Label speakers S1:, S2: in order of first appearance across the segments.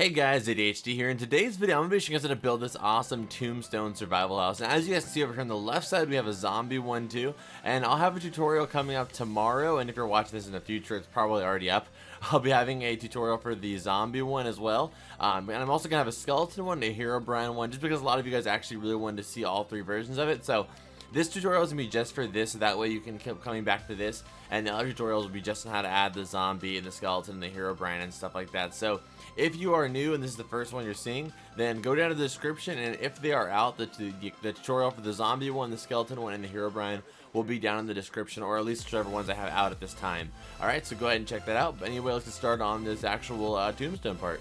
S1: Hey guys, ADHD here. In today's video, I'm going to be showing you guys how to build this awesome Tombstone survival house. And as you guys see over here on the left side, we have a zombie one too. And I'll have a tutorial coming up tomorrow. And if you're watching this in the future, it's probably already up. I'll be having a tutorial for the zombie one as well. And I'm also going to have a skeleton one, a Herobrine one, just because a lot of you guys actually really wanted to see all three versions of it. So this tutorial is going to be just for this, so that way you can keep coming back to this. And the other tutorials will be just on how to add the zombie and the skeleton and the Herobrine and stuff like that. So if you are new and this is the first one you're seeing, then go down to the description, and if they are out, the tutorial for the zombie one, the skeleton one, and the Herobrine will be down in the description, or at least whichever ones I have out at this time. Alright, so go ahead and check that out. But anyway, let's get started on this actual Tombstone part.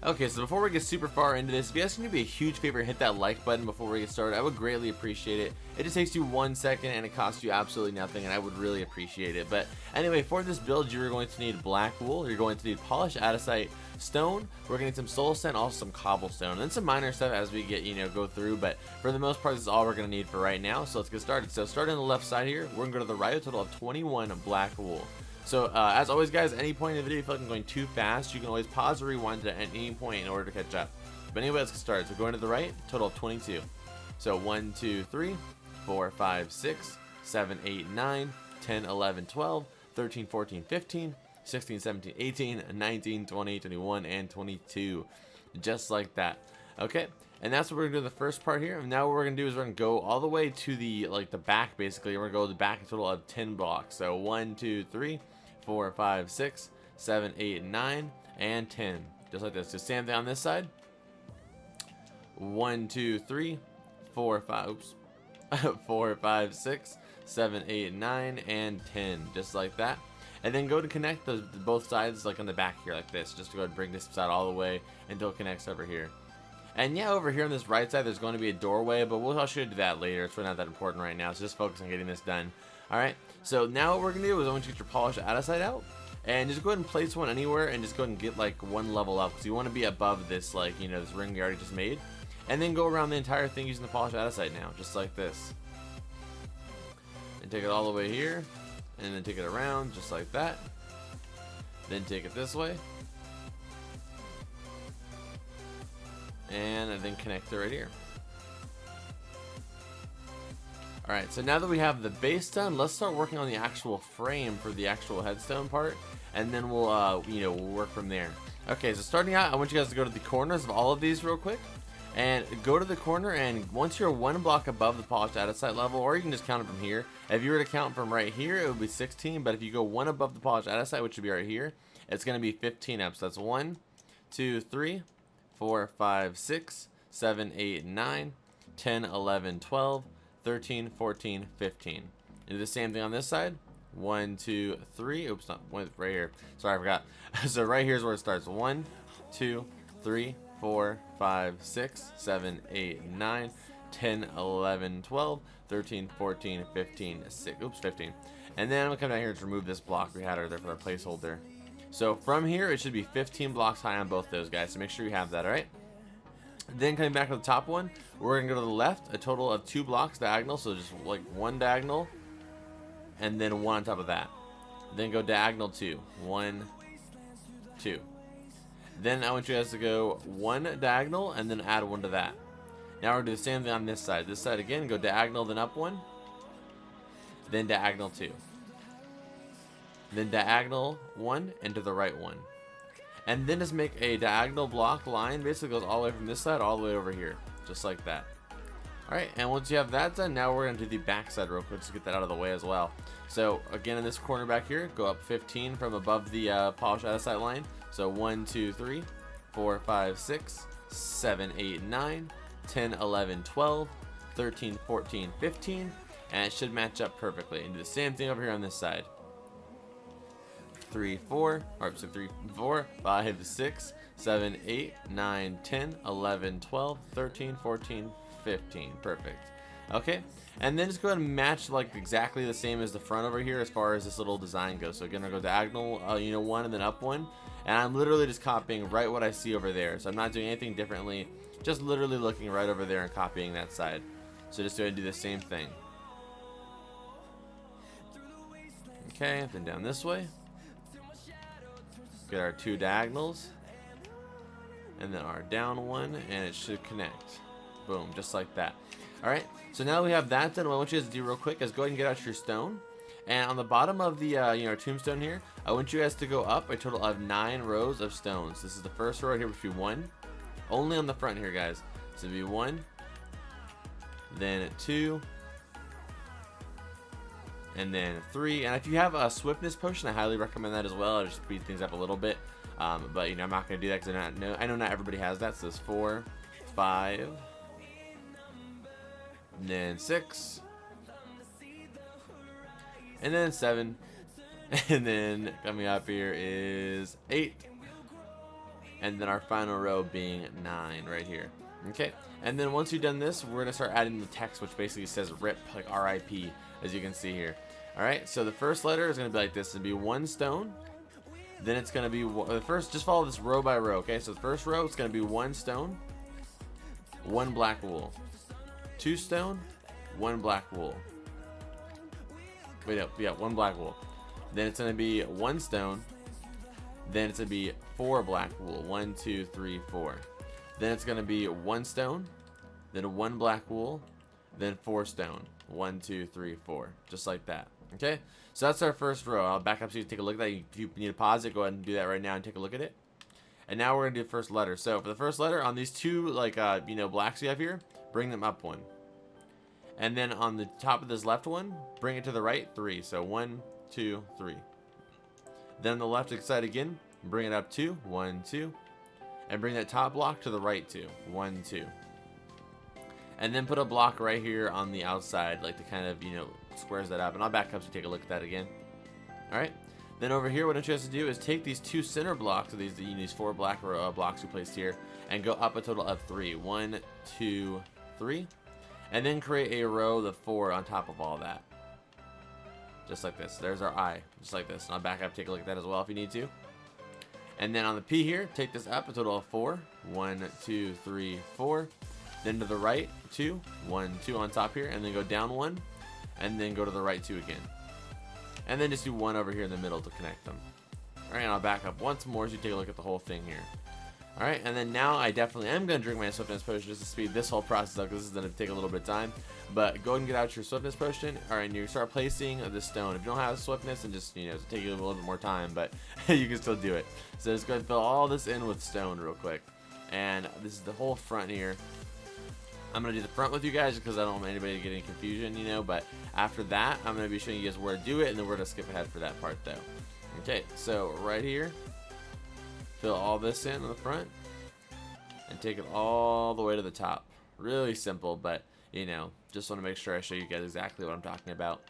S1: Okay, so before we get super far into this, if you guys can do me a huge favor and hit that like button before we get started, I would greatly appreciate it. It just takes you 1 second and it costs you absolutely nothing, and I would really appreciate it. But anyway, for this build, you're going to need black wool, you're going to need polished andesite, stone, we're going to need some soul sand, also some cobblestone, and then some minor stuff as we get, go through. But for the most part, this is all we're going to need for right now, so let's get started. So starting on the left side here, we're going to go to the right, a total of 21 black wool. So as always guys, any point in the video you feel like I'm going too fast, you can always pause or rewind it at any point in order to catch up. But anyway, let's get started. So going to the right, total of 22. So 1, 2, 3, 4, 5, 6, 7, 8, 9, 10, 11, 12, 13, 14, 15, 16, 17, 18, 19, 20, 21, and 22. Just like that. Okay, and that's what we're going to do in the first part here. And now what we're going to do is we're going to go all the way to the back, basically. We're going to go to the back, a total of 10 blocks. So 1, 2, 3, 4, 5, 6, 7, 8, 9, and 10. Just like this. Just same thing on this side. 1, 2, 3, 4, 5, oops. 4, 5, 6, 7, 8, 9, and 10. Just like that. And then go to connect both sides like on the back here like this. Just to go and bring this side all the way until it connects over here. And yeah, over here on this right side, there's going to be a doorway, but I'll show you do that later. It's really not that important right now, so just focus on getting this done. Alright, so now what we're going to do is I want you to get your polished andesite out, and just go ahead and place one anywhere, and just go ahead and get like one level up, because you want to be above this, like, this ring we already just made. And then go around the entire thing using the polished andesite now, just like this. And take it all the way here, and then take it around, just like that. Then take it this way. And then connect it right here. Alright, so now that we have the base done, let's start working on the actual frame for the actual headstone part, and then we'll we'll work from there. Okay, so starting out, I want you guys to go to the corners of all of these real quick, and go to the corner, and once you're one block above the polished andesite level, or you can just count it from here. If you were to count from right here, it would be 16, but if you go one above the polished andesite, which would be right here, it's going to be 15 up. So that's 1, 2, 3, 4, 5, 6, 7, 8, 9, 10, 11, 12, 13, 14, 15. And do the same thing on this side. 1, 2, 3. Oops, not one right here. Sorry, I forgot. So right here's where it starts. 1, 2, 3, 4, 5, 6, 7, 8, 9, 10, 11, 12, 13, 14, 15, 6. Oops, 15. And then I'm going to come down here and remove this block we had right there for our placeholder. So from here, it should be 15 blocks high on both those guys, so make sure you have that, alright? Then coming back to the top one, we're going to go to the left, a total of 2 blocks diagonal, so just like one diagonal, and then one on top of that. Then go diagonal 2, 1, 2. Then I want you guys to go 1 diagonal, and then add 1 to that. Now we're going to do the same thing on this side. This side again, go diagonal, then up 1, then diagonal 2. Then diagonal 1 and to the right 1. And then just make a diagonal block line. Basically goes all the way from this side all the way over here. Just like that. Alright, and once you have that done, now we're going to do the back side real quick just to get that out of the way as well. So again, in this corner back here, go up 15 from above the polished andesite line. So 1, 2, 3, 4, 5, 6, 7, 8, 9, 10, 11, 12, 13, 14, 15. And it should match up perfectly. And do the same thing over here on this side. 3, 4, or so 3, 4, 5, 6, 7, 8, 9, 10, 11, 12, 13, 14, 15. Perfect. Okay, and then just go ahead and match like exactly the same as the front over here as far as this little design goes. So again, I'll go diagonal, 1 and then up 1, and I'm literally just copying right what I see over there. So I'm not doing anything differently, just literally looking right over there and copying that side. So just go ahead and do the same thing. Okay, then down this way. Get our 2 diagonals. and then our down one, and it should connect. Boom, just like that. Alright, so now we have that done. What I want you guys to do real quick is go ahead and get out your stone. And on the bottom of the tombstone here, I want you guys to go up a total of 9 rows of stones. This is the first row here, which would be 1. Only on the front here, guys. So it'd be 1, then 2, and then 3. And if you have a swiftness potion, I highly recommend that as well. It'll just speed things up a little bit. But I'm not going to do that because I know not everybody has that. So it's 4, 5, and then 6, and then 7, and then coming up here is 8, and then our final row being 9 right here. Okay, and then once you've done this, we're gonna start adding the text, which basically says RIP, like RIP, as you can see here. All right, so the first letter is gonna be like this. It'll be 1 stone. Then it's gonna be the first. Just follow this row by row. Okay, so the first row it's gonna be 1 stone, 1 black wool, 2 stone, 1 black wool. Wait, no, yeah, 1 black wool. Then it's gonna be 1 stone. Then it's gonna be 4 black wool. 1, 2, 3, 4. Then it's gonna be 1 stone. Then 1 black wool. Then 4 stone. 1, 2, 3, 4. Just like that. Okay. So that's our first row. I'll back up so you can take a look at that. If you need to pause it, go ahead and do that right now and take a look at it. And now we're gonna do the first letter. So for the first letter on these 2 blacks you have here, bring them up 1. And then on the top of this left one, bring it to the right 3. So 1, 2, 3. Then on the left side again, bring it up 2, 1, 2, and bring that top block to the right 2, 1, 2. And then put a block right here on the outside, like to kind of squares that up. And I'll back up so you take a look at that again. All right. Then over here, what I want you guys to do is take these 2 center blocks, so these 4 black blocks we placed here, and go up a total of 3. 1, 2, 3. And then create a row of 4 on top of all that. Just like this. There's our I. Just like this. And I'll back up, take a look at that as well if you need to. And then on the P here, take this up a total of 4. 1, 2, 3, 4. Then to the right, 2. 1, 2 on top here. And then go down 1. And then go to the right 2 again. And then just do 1 over here in the middle to connect them. Alright, and I'll back up once more so you take a look at the whole thing here. Alright, and then now I definitely am going to drink my swiftness potion just to speed this whole process up because this is going to take a little bit of time. But go ahead and get out your swiftness potion. Alright, and you start placing the stone. If you don't have swiftness, and just, it'll take you a little bit more time, but you can still do it. So just go ahead and fill all this in with stone real quick. And this is the whole front here. I'm going to do the front with you guys because I don't want anybody to get any confusion, but after that, I'm going to be showing you guys where to do it, and then we're going to skip ahead for that part, though. Okay, so right here, fill all this in on the front, and take it all the way to the top. Really simple, but, just want to make sure I show you guys exactly what I'm talking about.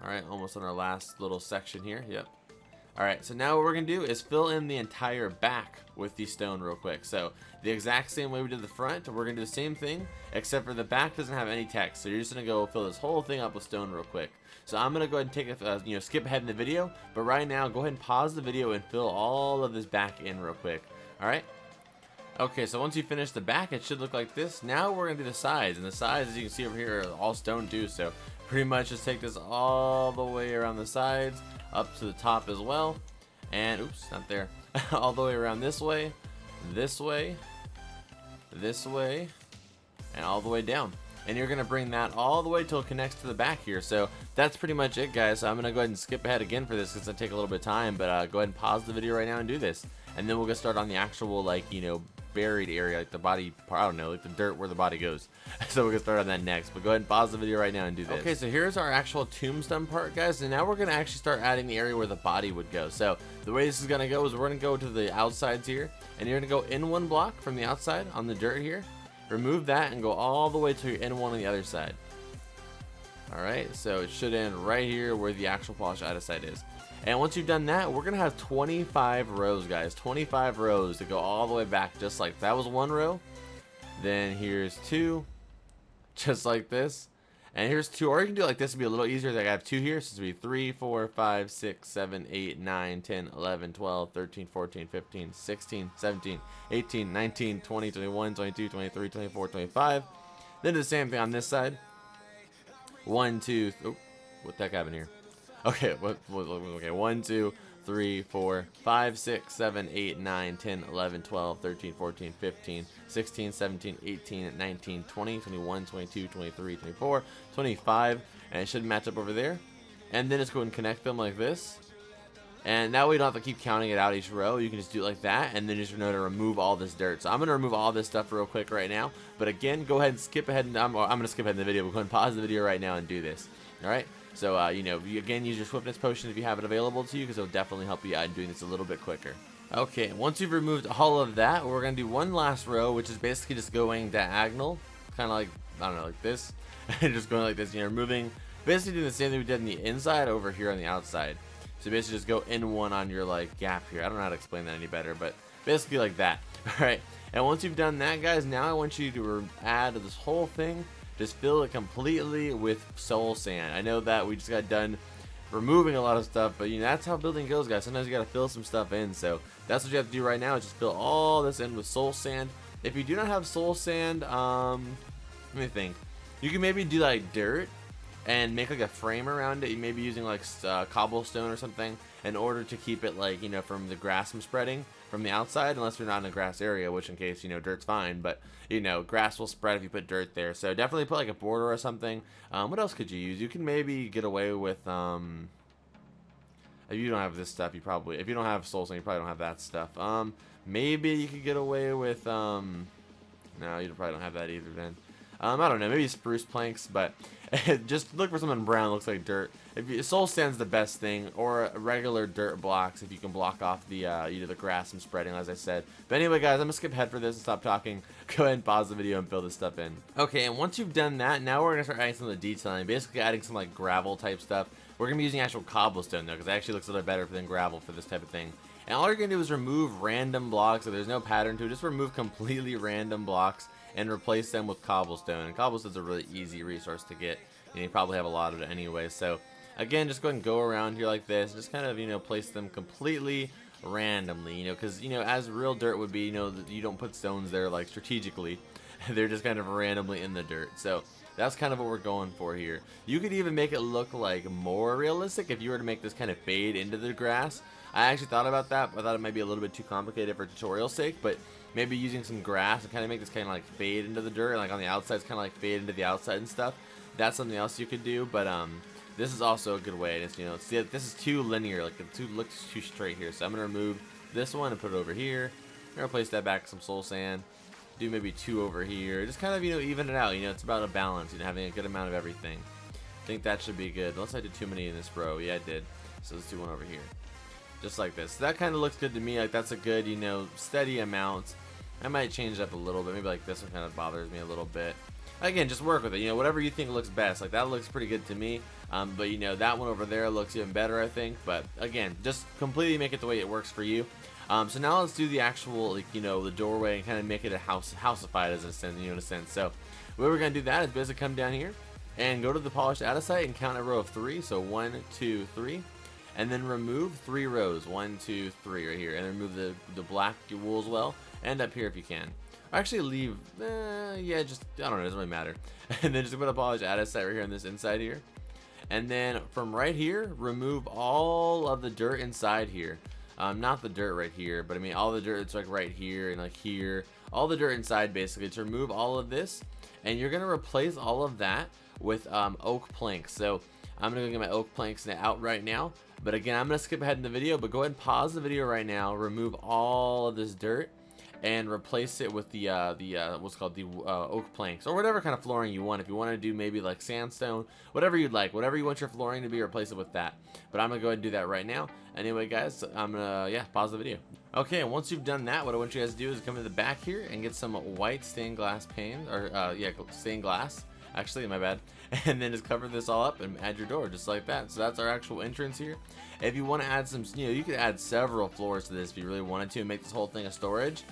S1: Alright, almost on our last little section here, yep. Alright, so now what we're going to do is fill in the entire back with the stone real quick. So, the exact same way we did the front, we're going to do the same thing, except for the back doesn't have any text. So you're just going to go fill this whole thing up with stone real quick. So I'm going to go ahead and take a, skip ahead in the video, but right now, go ahead and pause the video and fill all of this back in real quick. Alright? Okay, so once you finish the back, it should look like this. Now we're going to do the sides, and the sides, as you can see over here, are all stone too. So pretty much just take this all the way around the sides, up to the top as well, and oops, not there, all the way around this way, this way, this way, and all the way down. And you're gonna bring that all the way till it connects to the back here. So that's pretty much it, guys. So I'm gonna go ahead and skip ahead again for this because it'll take a little bit of time, but go ahead and pause the video right now and do this, and then we'll get started on the actual buried area, like the body part, I don't know, like the dirt where the body goes. So we're gonna start on that next, but go ahead and pause the video right now and do this. Okay, so here's our actual tombstone part, guys, and now we're gonna actually start adding the area where the body would go. So the way this is gonna go is we're gonna go to the outsides here, and you're gonna go in 1 block from the outside on the dirt here, remove that and go all the way to your in 1 on the other side. Alright, so it should end right here where the actual polished andesite is. And once you've done that, we're going to have 25 rows, guys. 25 rows to go all the way back, just like that was 1 row. Then here's 2, just like this. And here's 2, or you can do it like this, to be a little easier. Like I have 2 here, so it's going to be 3, 4, 5, 6, 7, 8, 9, 10, 11, 12, 13, 14, 15, 16, 17, 18, 19, 20, 21, 22, 23, 24, 25. Then do the same thing on this side. 1, 2, oh, what the heck happened here? Okay, okay, 1, 2, 3, 4, 5, 6, 7, 8, 9, 10, 11, 12, 13, 14, 15, 16, 17, 18, 19, 20, 21, 22, 23, 24, 25, and it should match up over there. And then just go and connect them like this. And that way you don't have to keep counting it out each row. You can just do it like that, and then just know to remove all this dirt. So I'm going to remove all this stuff real quick right now. But again, go ahead and skip ahead. I'm going to skip ahead in the video. We'll go ahead and pause the video right now and do this. Alright? So, you know, again, use your swiftness potion if you have it available to you, because it'll definitely help you out in doing this a little bit quicker. Okay, once you've removed all of that, we're going to do one last row, which is basically just going diagonal. Kind of like, I don't know, like this. Just going like this, you know, removing, basically doing the same thing we did on the inside over here on the outside. So basically just go in one on your like gap here. I don't know how to explain that any better, but basically like that. Alright, and once you've done that, guys, now I want you to add this whole thing. Just fill it completely with soul sand. I know that we just got done removing a lot of stuff, but you know, that's how building goes, guys. Sometimes you gotta fill some stuff in. So that's what you have to do right now, is just fill all this in with soul sand. If you do not have soul sand, let me think. You can maybe do like dirt and make like a frame around it. You may be using like cobblestone or something in order to keep it, like, you know, from the grass from spreading from the outside, unless you're not in a grass area, which in case, you know, dirt's fine, but you know, grass will spread if you put dirt there. So definitely put like a border or something. What else could you use? You can maybe get away with if you don't have this stuff, you probably, if you don't have soul sand, you probably don't have that stuff. Maybe you could get away with no, you probably don't have that either then. I don't know, maybe spruce planks, but just look for something brown that looks like dirt. Soul sand's the best thing, or regular dirt blocks if you can block off the you know, the grass from spreading, as I said. But anyway, guys, I'm gonna skip ahead for this and stop talking. Go ahead and pause the video and fill this stuff in. Okay, and once you've done that, now we're gonna start adding some of the detailing, basically adding some like gravel type stuff. We're gonna be using actual cobblestone though, because it actually looks a little better than gravel for this type of thing. And all you're gonna do is remove random blocks, so there's no pattern to it. Just remove completely random blocks and replace them with cobblestone. And cobblestone's a really easy resource to get, and you probably have a lot of it anyway. So again, just go ahead and go around here like this, just kind of, you know, place them completely randomly, you know, because, you know, as real dirt would be, you know, you don't put stones there like strategically. They're just kind of randomly in the dirt. So that's kind of what we're going for here. You could even make it look like more realistic if you were to make this kind of fade into the grass. I actually thought about that, but I thought it might be a little bit too complicated for tutorial sake, but maybe using some grass and kind of make this kind of like fade into the dirt, and like on the outside, it's kind of like fade into the outside and stuff. That's something else you could do, but this is also a good way. And it's, you know, see, this is too linear, like it looks too straight here. So I'm gonna remove this one and put it over here. I'm gonna place that back with some soul sand. Do maybe 2 over here. Just kind of, you know, even it out. You know, it's about a balance, you know, having a good amount of everything. I think that should be good. Unless I did too many in this row. Yeah, I did. So let's do one over here. Just like this. That kind of looks good to me. Like that's a good, you know, steady amount. I might change it up a little bit. Maybe like this one kind of bothers me a little bit. Again, just work with it. You know, whatever you think looks best. Like that looks pretty good to me. But you know, that one over there looks even better, I think. But again, just completely make it the way it works for you. So now let's do the actual, like, you know, the doorway and kind of make it a houseified as a sense, you know, in a sense. So the way we're gonna do that is basically come down here and go to the polished andesite and count a row of 3. So 1, 2, 3. And then remove 3 rows, 1, 2, 3 right here, and remove the black wool as well, and up here if you can. Actually leave, yeah, just, I don't know, it doesn't really matter. And then just put a polished andesite right here on this inside here. And then from right here, remove all of the dirt inside here. Not the dirt right here, but I mean all the dirt that's like right here and like here. All the dirt inside basically, to remove all of this. And you're gonna replace all of that with oak planks. So I'm gonna go get my oak planks out right now. But again, I'm gonna skip ahead in the video, but go ahead and pause the video right now, remove all of this dirt, and replace it with the what's called the oak planks, or whatever kind of flooring you want. If you want to do maybe like sandstone, whatever you'd like, whatever you want your flooring to be, replace it with that. But I'm gonna go ahead and do that right now. Anyway, guys, I'm gonna pause the video. Okay, and once you've done that, what I want you guys to do is come to the back here and get some white stained glass paint, or stained glass. Actually, my bad. And then just cover this all up and add your door just like that. So that's our actual entrance here. If you want to add some, you know, you could add several floors to this if you really wanted to and make this whole thing a storage.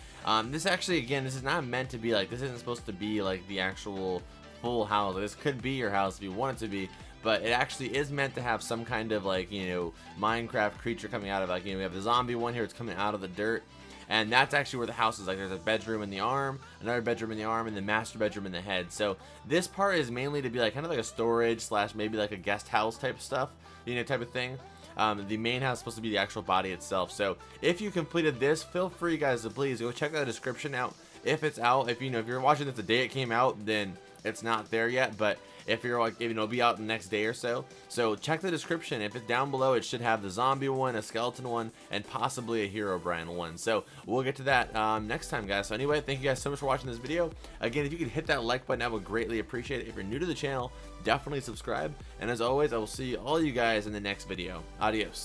S1: This actually, again, this is not meant to be like, this isn't supposed to be like the actual full house. This could be your house if you want it to be, but it actually is meant to have some kind of like, you know, Minecraft creature coming out of, like, you know, we have the zombie one here, it's coming out of the dirt. And that's actually where the house is. Like, there's a bedroom in the arm, another bedroom in the arm, and the master bedroom in the head. So this part is mainly to be like kind of like a storage slash maybe like a guest house type stuff, you know, type of thing. The main house is supposed to be the actual body itself. So if you completed this, feel free, guys, to please go check that description out. If it's out, if you're watching this the day it came out, then it's not there yet. But if you're like, it'll be out the next day or so. So check the description. If it's down below, it should have the zombie one, a skeleton one, and possibly a Herobrine one. So we'll get to that next time, guys. So anyway, thank you guys so much for watching this video. Again, if you could hit that like button, I would greatly appreciate it. If you're new to the channel, definitely subscribe. And as always, I will see all you guys in the next video. Adios.